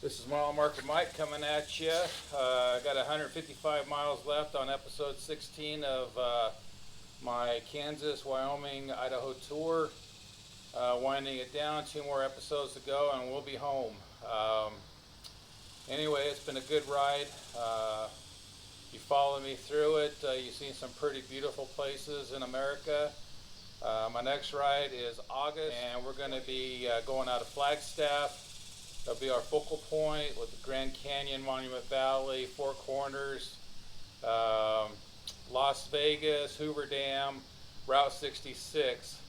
This is Mile Marker Mike coming at you. I got 155 miles left on episode 16 of my Kansas, Wyoming, Idaho tour. Winding it down, 2 more episodes to go and we'll be home. Anyway, it's been a good ride. You followed me through it. You've seen some pretty beautiful places in America. My next ride is August, and we're going to be going out of Flagstaff. That'll be our focal point with the Grand Canyon, Monument Valley, Four Corners, Las Vegas, Hoover Dam, Route 66.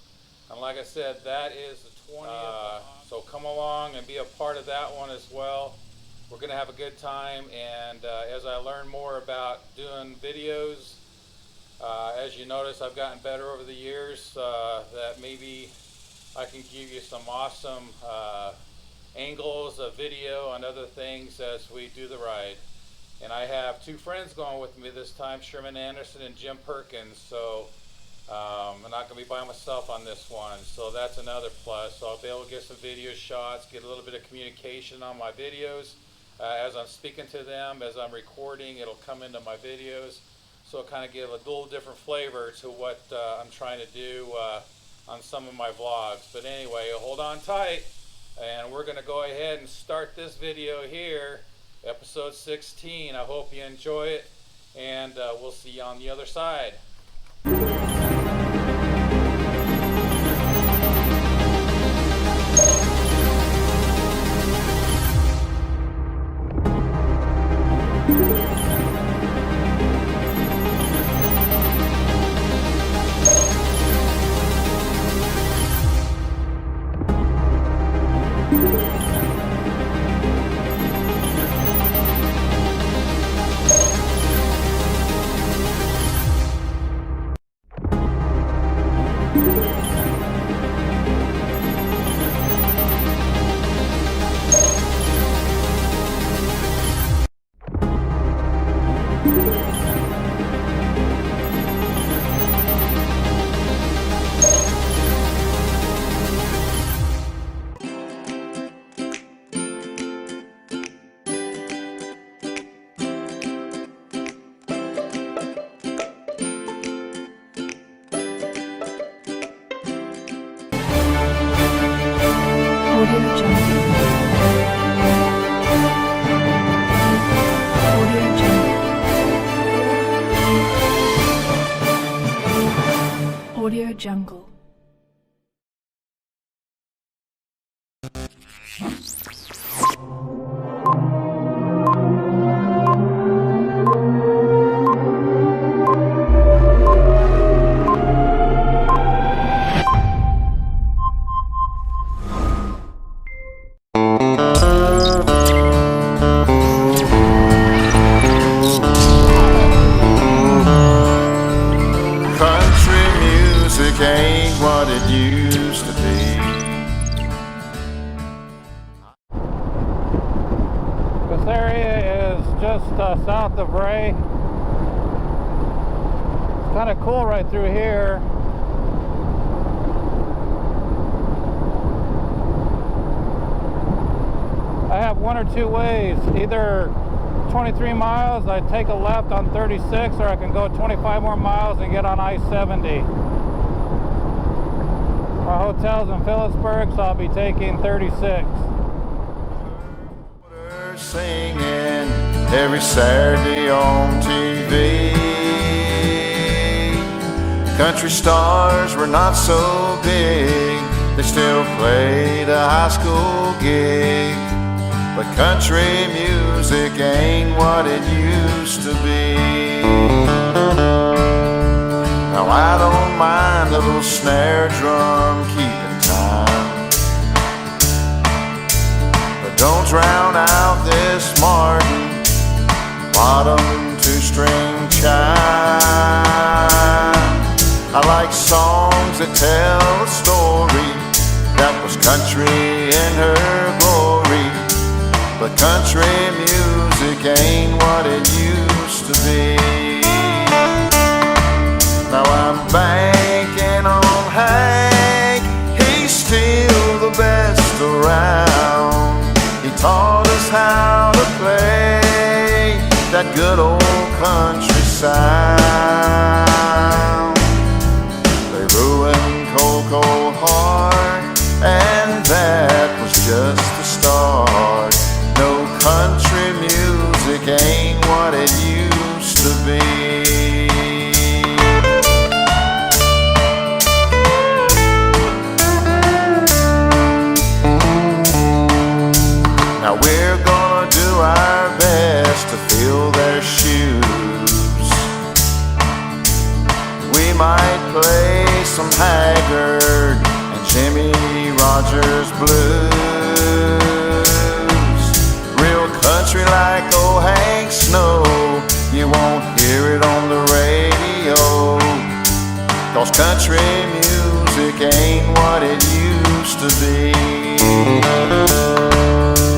And like I said, that is the 20th. So come along and be a part of that one as well. We're going to have a good time, and as I learn more about doing videos, as you notice, I've gotten better over the years, that maybe I can give you some awesome angles of video and other things as we do the ride. And I have 2 friends going with me this time, Sherman Anderson and Jim Perkins, so I'm not going to be by myself on this one, so that's another plus. So I'll be able to get some video shots, get a little bit of communication on my videos as I'm speaking to them, as I'm recording, it'll come into my videos, so it'll kind of give a little different flavor to what I'm trying to do on some of my vlogs. But anyway, hold on tight, and we're going to go ahead and start this video here, episode 16. I hope you enjoy it, and we'll see you on the other side. Audio Jungle. Ain't what it used to be. This area is just south of Ray. It's kind of cool right through here. I have 1 or 2 ways. Either 23 miles, I take a left on 36, or I can go 25 more miles and get on I-70. Our hotel's in Phillipsburg, so I'll be taking 36. Singing every Saturday on TV. Country stars were not so big, they still played a high school gig. But country music ain't what it used to be. Now I don't mind a little snare drum keeping time, but don't drown out this Martin bottom 2-string chime. I like songs that tell a story that was country in her glory, but country music ain't what it used to be. Now I'm banking on Hank, he's still the best around. He taught us us how to play that good old country sound. They ruined Cold, Cold Heart, and that was just the start. No, country music ain't what it used to be. Now we're gonna do our best to fill their shoes. We might play some Haggard and Jimmy Rogers blues. Real country like old Hank Snow, you won't hear it on the radio. 'Cause country music ain't what it used to be.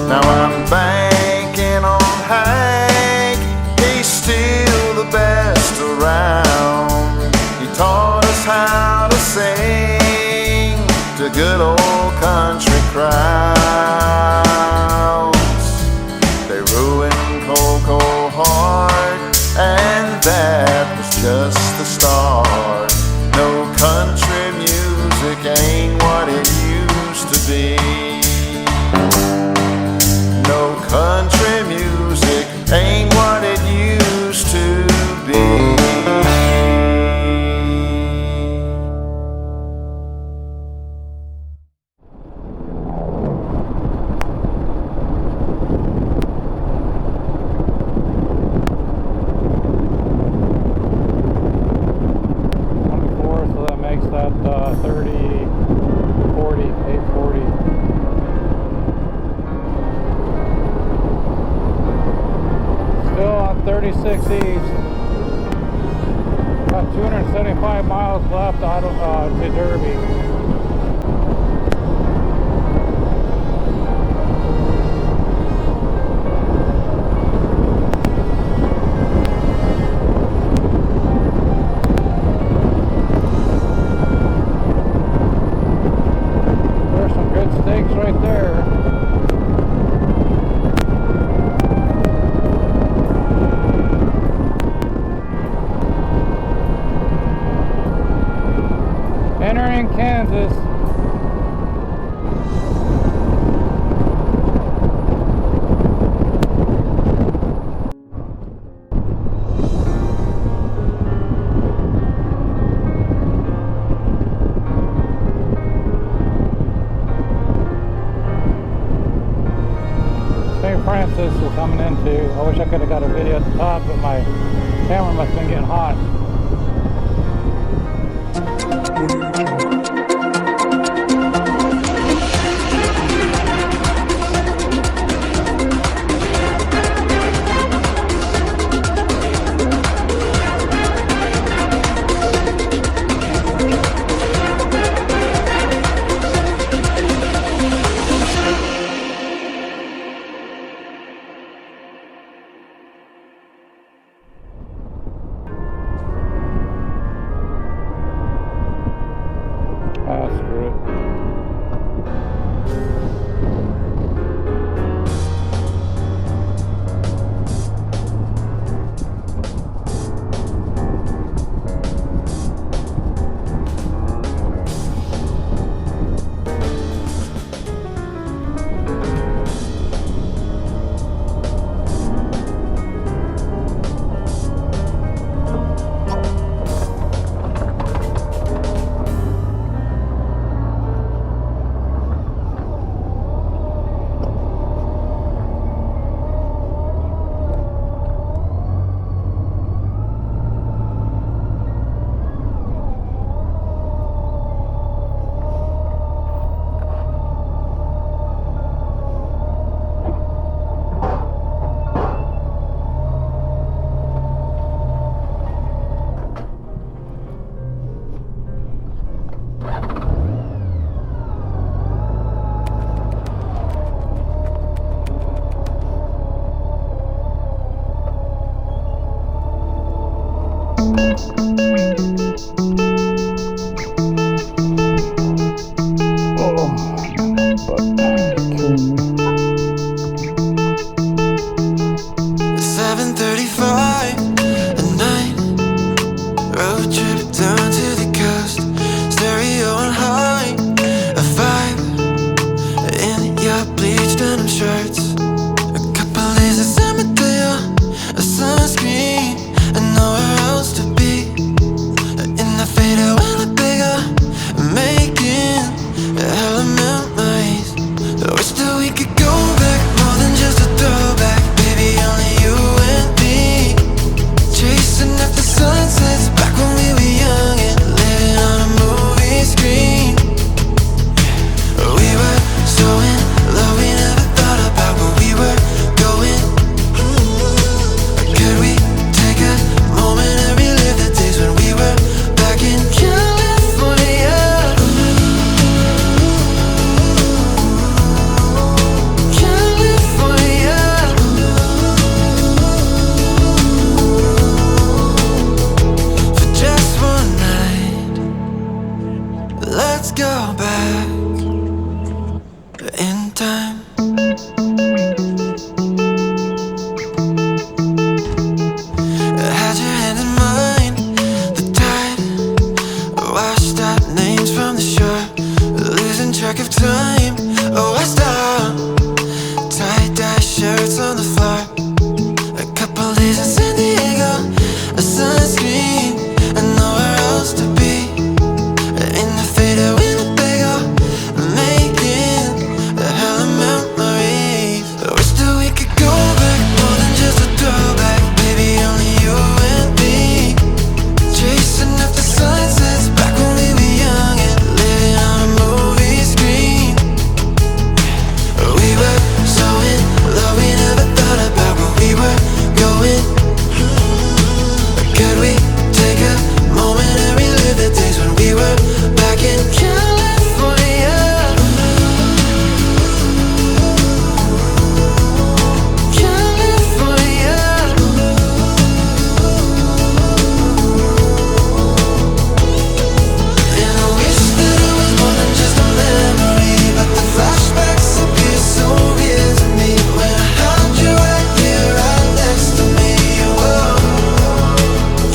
Now I'm banking on Hank, he's still the best around. He taught us how to sing to good old country crowds. They ruined Cold, Cold Heart, and that was just the start. No, country music ain't what it used to be. No, country music ain't what it used to be. So that makes that 30, 40, 840. Still on 36 East. Got 275 miles left out to Derby. There's some good steaks right there. Entering Kansas. St. Francis we're coming into. I wish I could have got a video at the top, but my camera must have been getting hot. the floor. A couple days in San Diego, a sunscreen, and nowhere else to be. In the faded Winnebago, making a hell of memories. I wish that we could go back, more than just a throwback. Baby, only you and me, chasing after sunsets back when we were young and living on a movie screen. We were so in love, we never thought about where we were going. Could we take a moment and relive the days when we were back in California? California. And I wish that it was more than just a memory, but the flashbacks appear so real to me when I held you right here, right next to me. Whoa.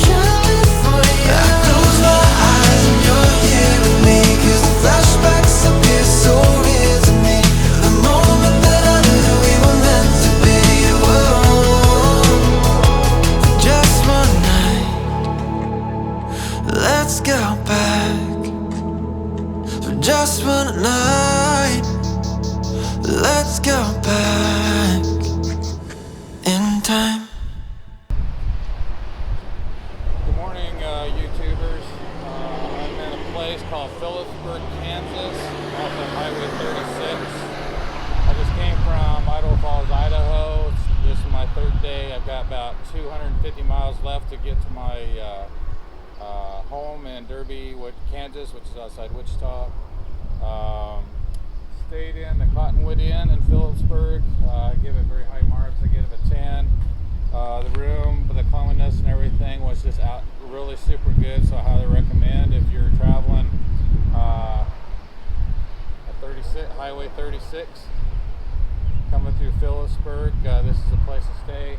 California. I close my eyes and you're here with me, 'cause the flashbacks appear so real to me. The moment that I knew that we were meant to be. Whoa. Just one night, let's go back. For just one night, let's go back in time. Good morning, YouTubers. I'm in a place called Phillipsburg, Kansas, off of Highway 36. I just came from Idaho Falls, Idaho. This is my third day. I've got about 250 miles left to get to my home in Derby, Kansas, which is outside Wichita. Stayed in the Cottonwood Inn in Phillipsburg. I give it very high marks. I give it a 10. The room, the cleanliness and everything was just really super good, so I highly recommend if you're traveling Highway 36, coming through Phillipsburg. This is a place to stay.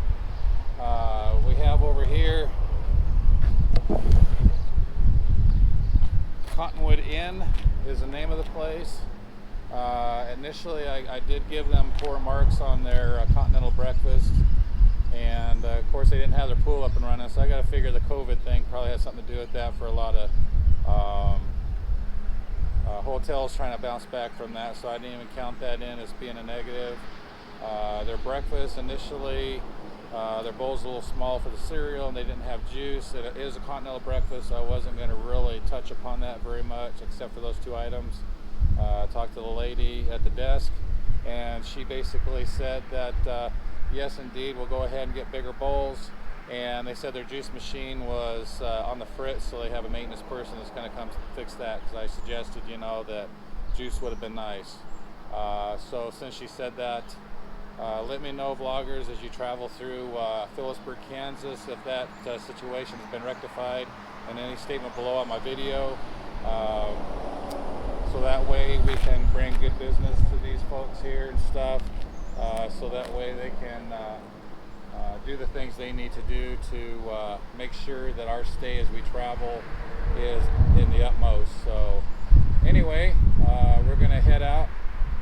We have over here Cottonwood Inn is the name of the place. Initially I did give them 4 marks on their continental breakfast, and of course they didn't have their pool up and running, so I got to figure the COVID thing probably has something to do with that for a lot of hotels trying to bounce back from that, so I didn't even count that in as being a negative. Their breakfast initially, their bowl's a little small for the cereal, and they didn't have juice. It is a continental breakfast, so I wasn't going to really touch upon that very much, except for those 2 items. I talked to the lady at the desk, and she basically said that yes, indeed, we'll go ahead and get bigger bowls. And they said their juice machine was on the fritz, so they have a maintenance person that's going to come fix that, because I suggested, that juice would have been nice. So since she said that, let me know, vloggers, as you travel through Phillipsburg, Kansas, if that situation has been rectified, and any statement below on my video, so that way we can bring good business to these folks here and stuff, so that way they can do the things they need to do to make sure that our stay as we travel is in the utmost. So anyway, we're going to head out,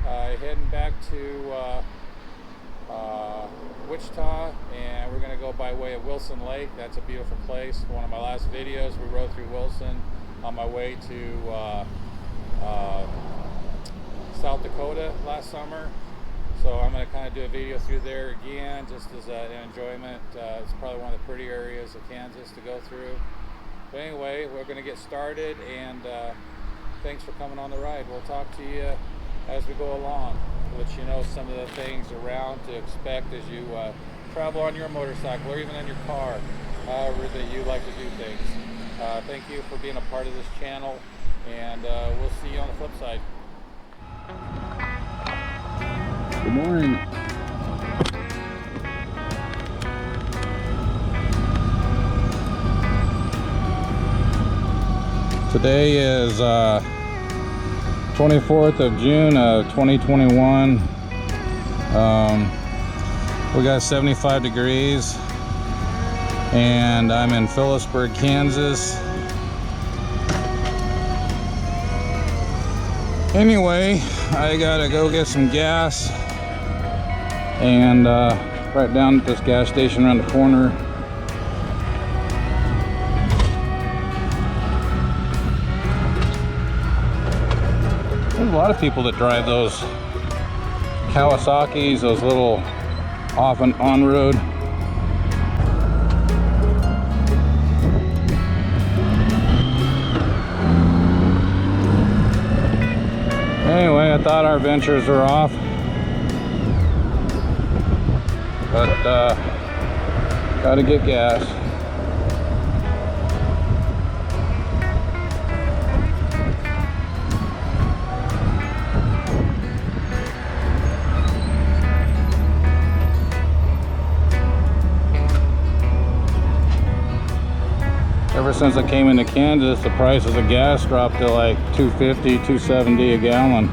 heading back to Wichita, and we're going to go by way of Wilson Lake. That's a beautiful place. One of my last videos, we rode through Wilson on my way to South Dakota last summer. So I'm going to kind of do a video through there again, just as an enjoyment. It's probably one of the pretty areas of Kansas to go through. But anyway, we're going to get started, and thanks for coming on the ride. We'll talk to you as we go along, let you know some of the things around to expect as you travel on your motorcycle or even in your car, however that you like to do things. Thank you for being a part of this channel, and we'll see you on the flip side. Good morning. Today is 24th of June of 2021. We got 75 degrees, and I'm in Phillipsburg, Kansas. Anyway, I gotta go get some gas and right down at this gas station around the corner. There's a lot of people that drive those Kawasaki's, those little off and on road. Anyway, I thought our ventures were off, but gotta get gas. Ever since I came into Kansas, the prices of gas dropped to like $2.50, $2.70 a gallon.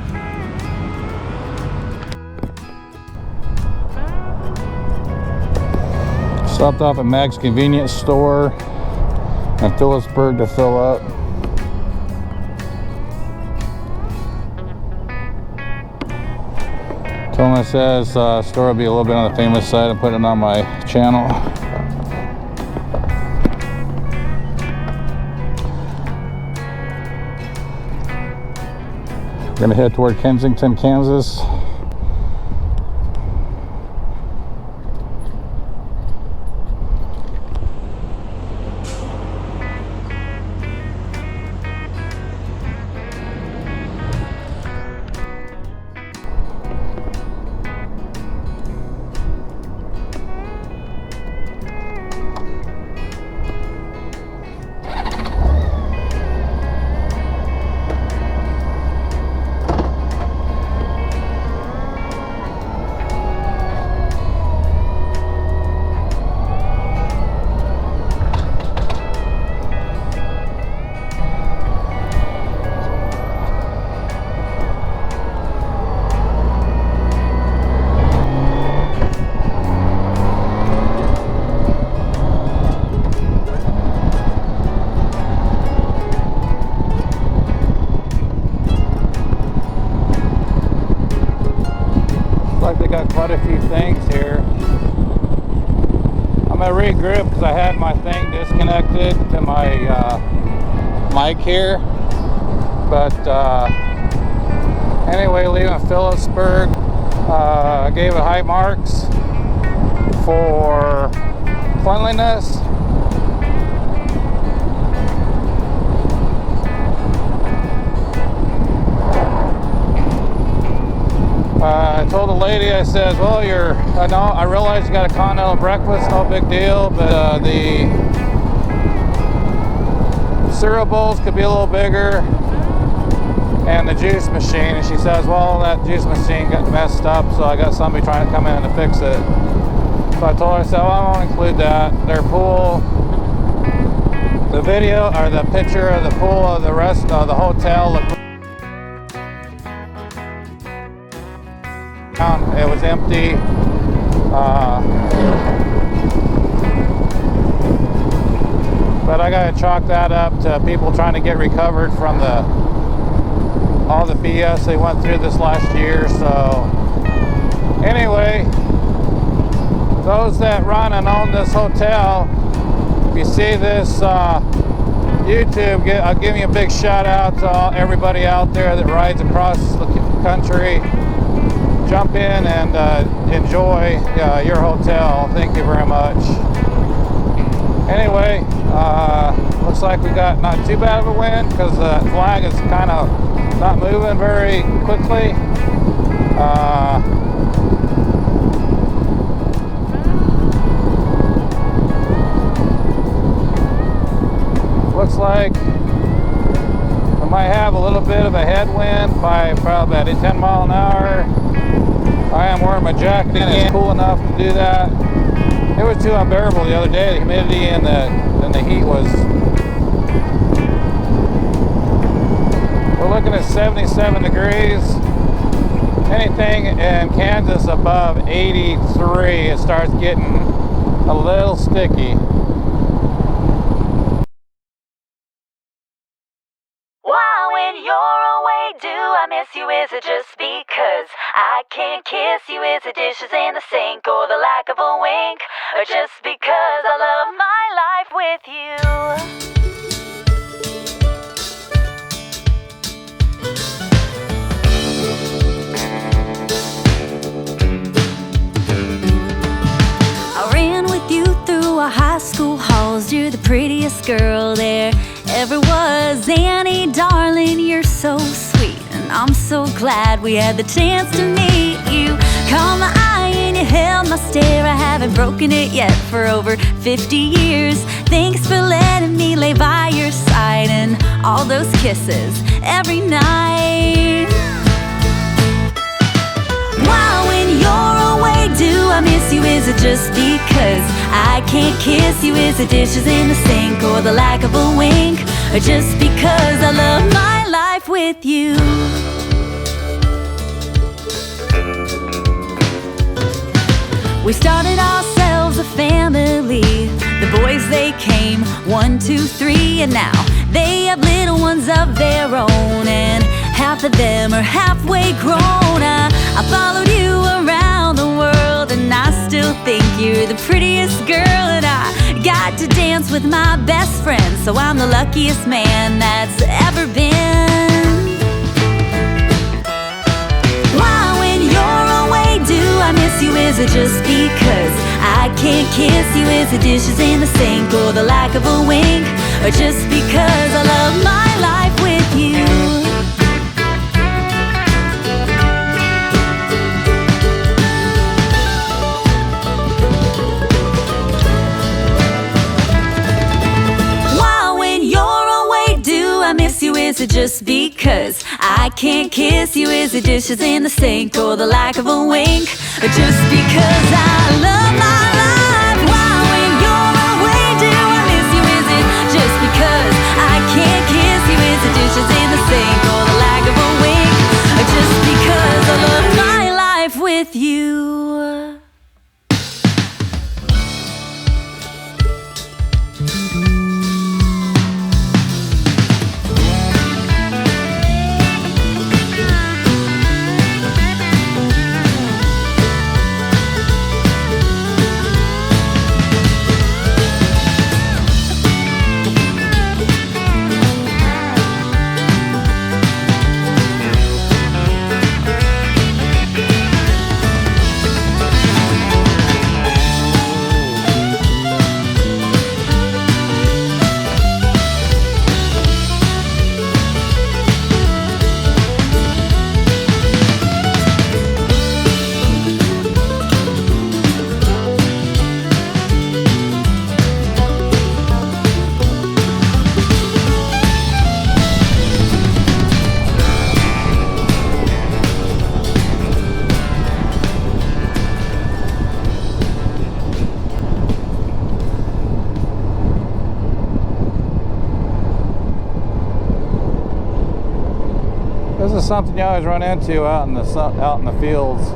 Stopped off at Mag's convenience store in Phillipsburg to fill up. Told him I says store will be a little bit on the famous side. I'm putting it on my channel. We're gonna head toward Kensington, Kansas. Quite a few things here. I'm gonna regroup because I had my thing disconnected to my mic here. But anyway, leaving Phillipsburg, I gave it high marks for cleanliness. I told the lady, I said, well, I realize you got a continental breakfast, no big deal, but the cereal bowls could be a little bigger, and the juice machine. And she says, well, that juice machine got messed up, so I got somebody trying to come in to fix it. So I told her, I said, well, I won't include that. Their pool, the video, or the picture of the pool of the rest of the hotel looked. It was empty. But I gotta chalk that up to people trying to get recovered from all the BS they went through this last year. So anyway, those that run and own this hotel, if you see this YouTube, I'll give you a big shout out to everybody out there that rides across the country. Jump in and enjoy your hotel. Thank you very much. Anyway, looks like we got not too bad of a wind because the flag is kind of not moving very quickly. Looks like we might have a little bit of a headwind by probably about 10 miles an hour. I am wearing my jacket and it's cool enough to do that. It was too unbearable the other day. The humidity and the heat was. We're looking at 77 degrees. Anything in Kansas above 83, it starts getting a little sticky. Why, when you're away, do I miss you? Is it just because I can't kiss you? Is it dishes in the sink or the lack of a or just because I love my life with you. I ran with you through our high school halls. You're the prettiest girl there ever was. Annie, darling, you're so sweet, and I'm so glad we had the chance to meet you. Caught my eye and you held my stare. I haven't broken it yet for over 50 years. Thanks for letting me lay by your side, and all those kisses every night. Why, when you're away, do I miss you? Is it just because I can't kiss you? Is it dishes in the sink, or the lack of a wink, or just because I love my life with you? We started ourselves a family. The boys, they came 1, 2, 3, and now they have little ones of their own, and half of them are halfway grown. I followed you around the world, and I still think you're the prettiest girl. And I got to dance with my best friend, so I'm the luckiest man that's ever been. Why, when you're away, do I miss you? Is it just because I can't kiss you? Is it dishes in the sink, or the lack of a wink, or just because I love my life with you? Is it just because I can't kiss you? Is it dishes in the sink, or the lack of a wink, or just because I love my life? Why, when you're away, do I miss you? Is it just because I can't kiss you? Is it dishes in the sink, or the lack of a wink, or just because I love my life with you? This is something you always run into out in the fields.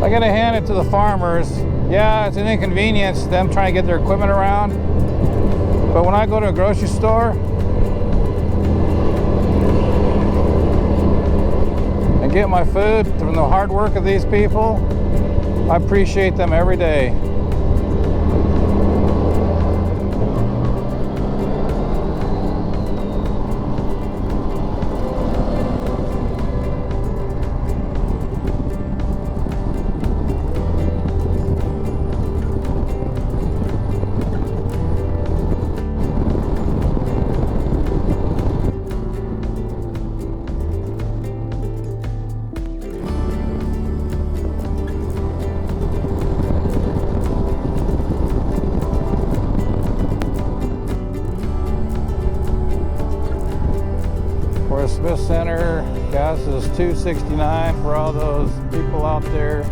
I gotta hand it to the farmers. Yeah, it's an inconvenience, them trying to get their equipment around. But when I go to a grocery store and get my food from the hard work of these people, I appreciate them every day. Smith Center, gas is $2.69 for all those people out there.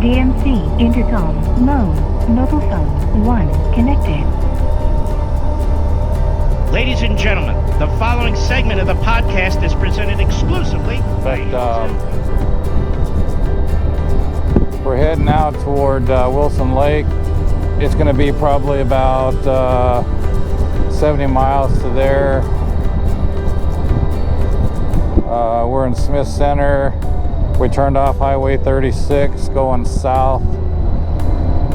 DMC intercom mode. Mobile phone 1 connected. Ladies and gentlemen, the following segment of the podcast is presented exclusively by... We're heading out toward Wilson Lake. It's going to be probably about 70 miles to there. We're in Smith Center. We turned off Highway 36 going south.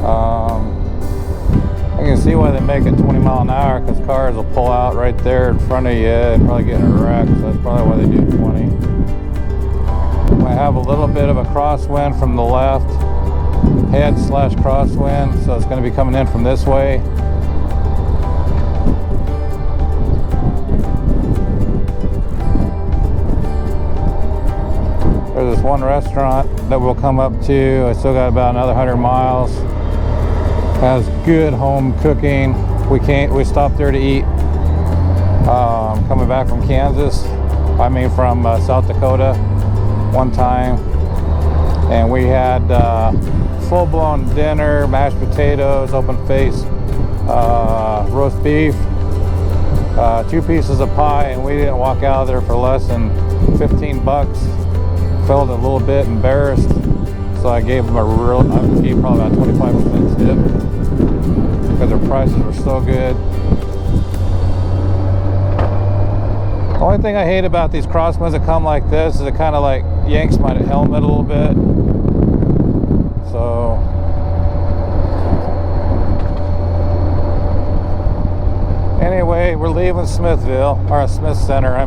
I can see why they make it 20 mile an hour, because cars will pull out right there in front of you and probably get in a wreck, so that's probably why they do 20. I have a little bit of a crosswind from the left, head/crosswind, so it's going to be coming in from this way. There's this one restaurant that we'll come up to. I still got about another 100 miles. Has good home cooking. We stopped there to eat coming back from Kansas. From South Dakota one time, and we had full-blown dinner, mashed potatoes, open face, roast beef, 2 pieces of pie, and we didn't walk out of there for less than $15. Felt a little bit embarrassed, so I gave them probably about 25% tip, because their prices were so good. The only thing I hate about these crosswinds that come like this is it kind of like yanks my helmet a little bit. So anyway, we're leaving Smithville, or Smith Center,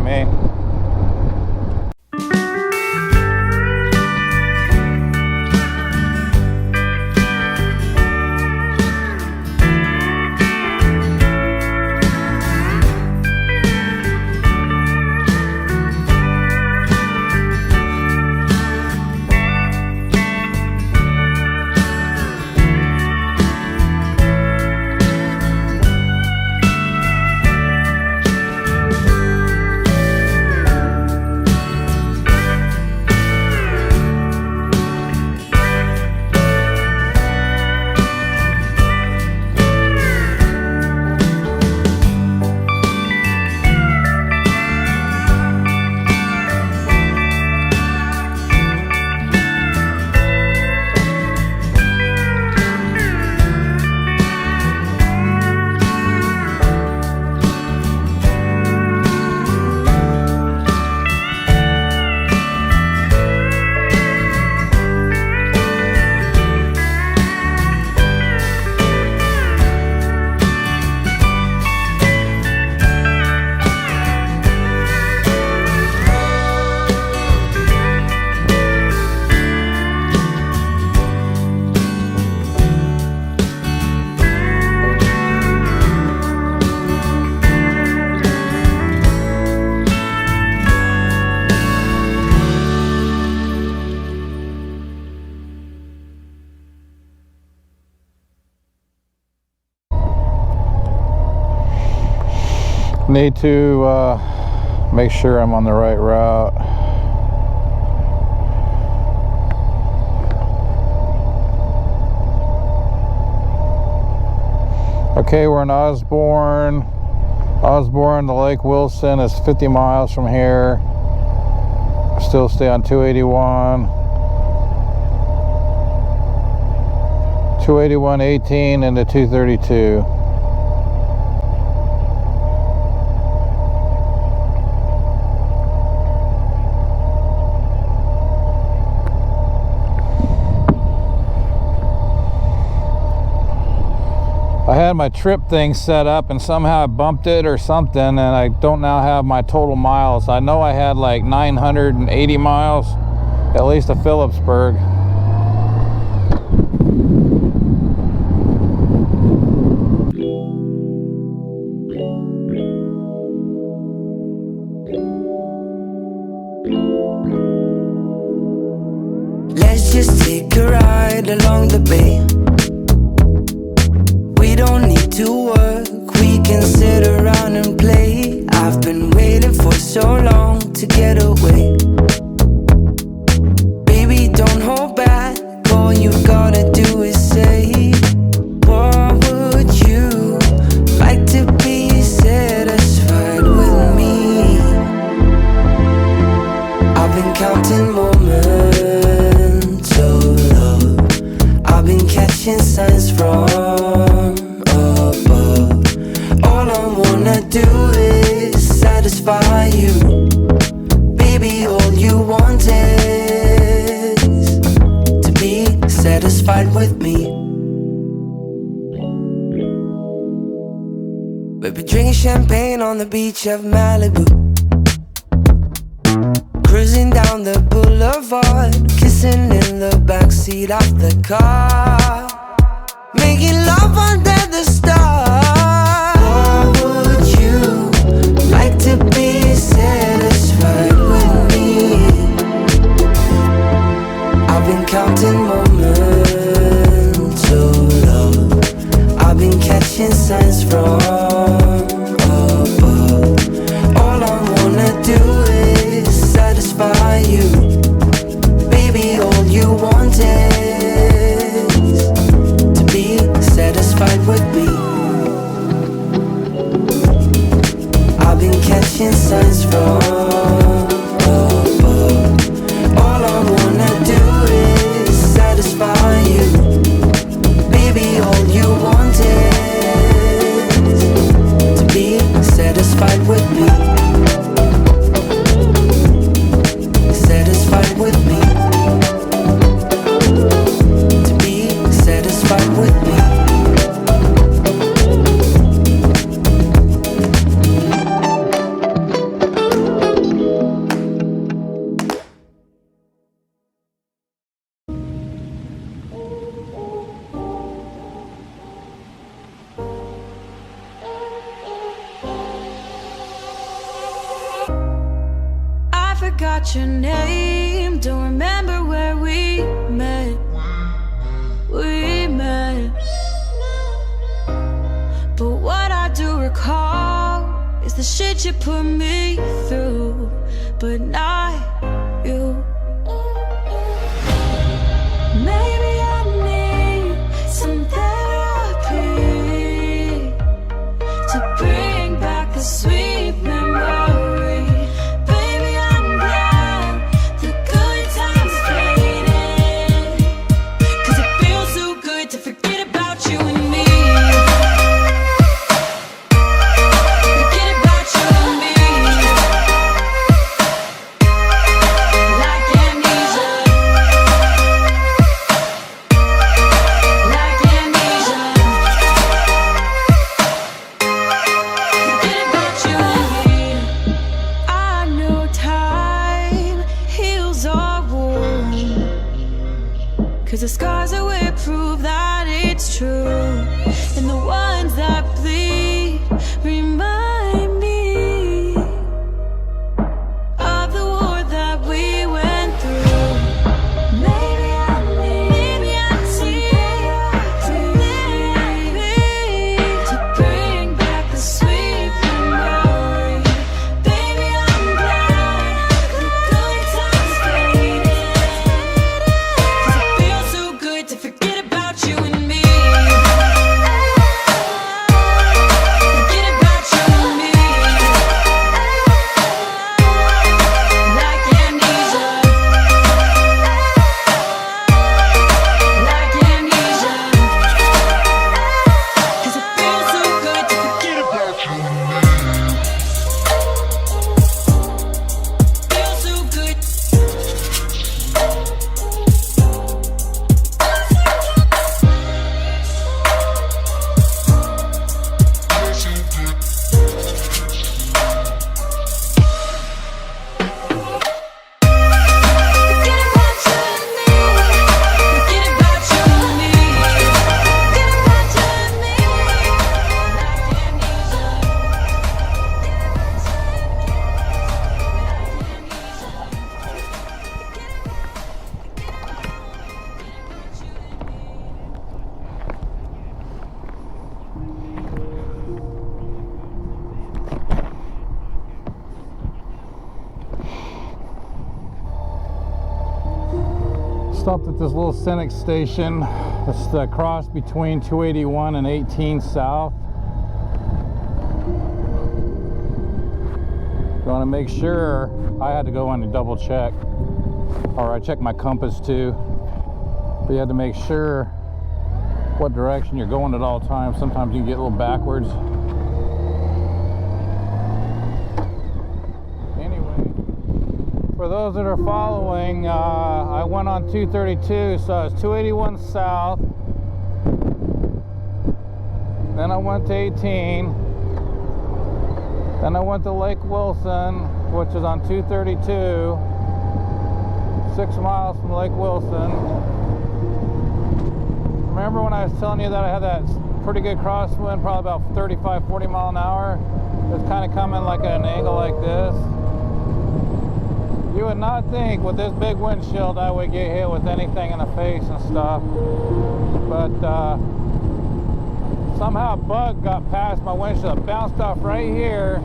Need to make sure I'm on the right route. Okay, we're in Osborne. Osborne to Lake Wilson is 50 miles from here. Still stay on 281. 281-18 into 232. I had my trip thing set up and somehow I bumped it or something, and I don't now have my total miles. I know I had like 980 miles, at least to Phillipsburg. Let's just take a ride along the bay. We don't need to work, we can sit around and play. I've been waiting for so long to get away. Baby, don't hold back, all you got satisfied with me. Baby, drinking champagne on the beach of Malibu, cruising down the boulevard, kissing in the backseat of the car, making love under the stars. Or would you like to be satisfied with me? I've been counting moments of love, I've been catching signs from above. All I wanna do is satisfy you. Baby, all you want is to be satisfied with me. I've been catching signs from above. All I wanna do is satisfy you. Baby, all you want is to be satisfied with me. Satisfied with me. To be satisfied with me. I forgot your name, don't remember where we met. We met. But what I do recall is the shit you put me through, but not you. Maybe I need some therapy to bring back the sweet memory. Baby, I'm glad the good times faded, 'cause it feels so good to forget about you and me. Forget about you and me. Like amnesia. Like amnesia. Forget about you and me. I know time heals our wounds, 'cause the scars that we prove that it's true, and the ones that bleed remind me of the war that we went through. Maybe I need to bring back the sweet memory. Baby, I'm glad the good times faded, 'cause it feels so good to forget about you and me. Forget about you and me. Like amnesia. Like amnesia. 'Cause it feels so good to forget about you and me. Feels so good. Forget about you and me. Forget about you and me. Forget about you and me. Like amnesia. Stopped at this little Cynic station. It's the cross between 281 and 18 South. Want to make sure. I had to go in and double check, or I checked my compass too. But you had to make sure what direction you're going at all times. Sometimes you can get a little backwards. Anyway, For those that are following, I went on 232, so it's 281 south. Then I went to 18. Then I went to Lake Wilson, which is on 232, 6 miles from Lake Wilson. Remember when I was telling you that I had that pretty good crosswind, probably about 35, 40 mile an hour? It's kind of coming like at an angle like this. You would not think with this big windshield I would get hit with anything in the face and stuff. But somehow a bug got past my windshield, bounced off right here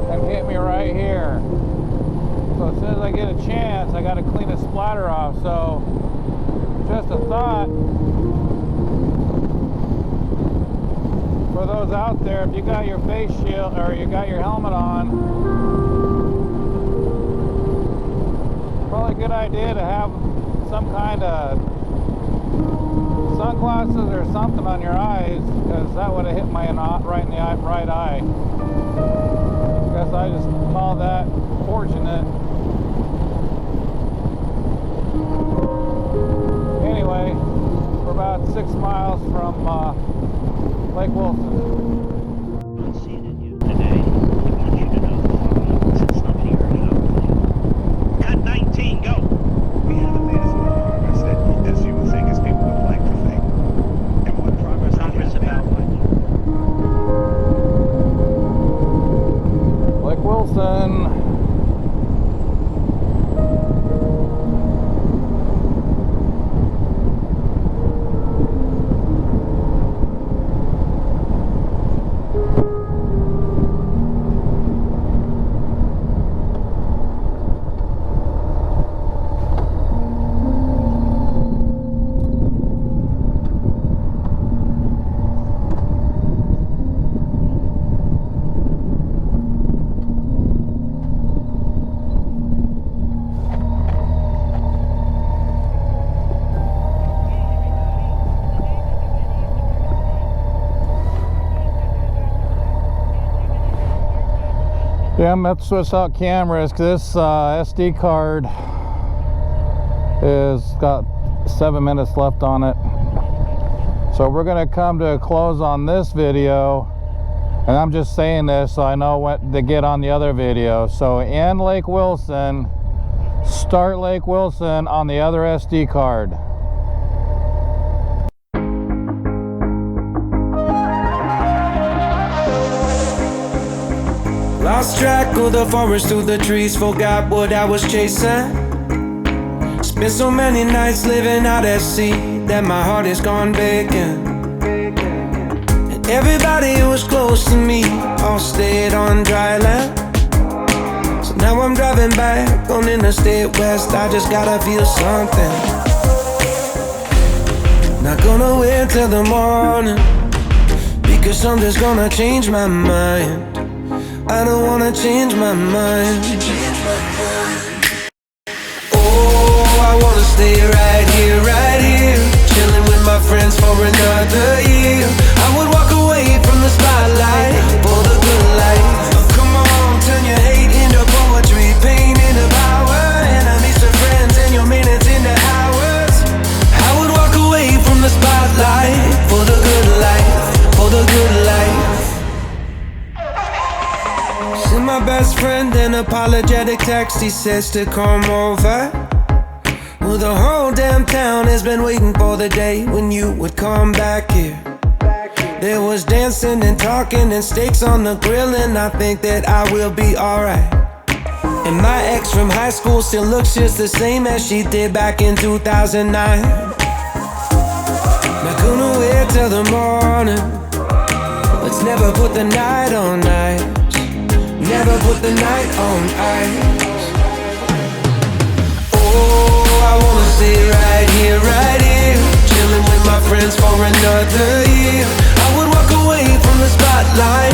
and hit me right here. So as soon as I get a chance, I got to clean the splatter off. So just a thought for those out there, if you got your face shield or you got your helmet on, probably a good idea to have some kind of sunglasses or something on your eyes, because that would have hit my right in the right eye. Guess I just call that fortunate. Anyway, we're about 6 miles from Lake Wilson. Seated you today. I want you to know the following since nobody heard it up. Cut 19, go. We haven't made as much progress as you would think, as people would like to think. And what progress Progress about what? Lake Wilson. Yeah, I'm going to have to switch out cameras because this SD card is got 7 minutes left on it. So we're going to come to a close on this video, and I'm just saying this so I know what to get on the other video. So end Lake Wilson, start Lake Wilson on the other SD card. Lost track of the forest through the trees, forgot what I was chasing. Spent so many nights living out at sea that my heart is gone vacant. And everybody who was close to me all stayed on dry land. So now I'm driving back on Interstate West, I just gotta feel something. Not gonna wait till the morning, because something's gonna change my mind. I don't wanna change my mind. Oh, I wanna stay right here, chilling with my friends for another year. I would walk away from the spotlight for the good life. Oh, come on, turn your hate into poetry, pain into power, enemies to friends, and your minutes into hours. I would walk away from the spotlight for the good life, for the good life. Send my best friend an apologetic text, he says to come over. Well, the whole damn town has been waiting for the day when you would come back here. There was dancing and talking and steaks on the grill, and I think that I will be alright. And my ex from high school still looks just the same as she did back in 2009. Not gonna wait till the morning, let's never put the night on ice. Never put the night on ice. Oh, I wanna stay right here, chilling with my friends for another year. I would walk away from the spotlight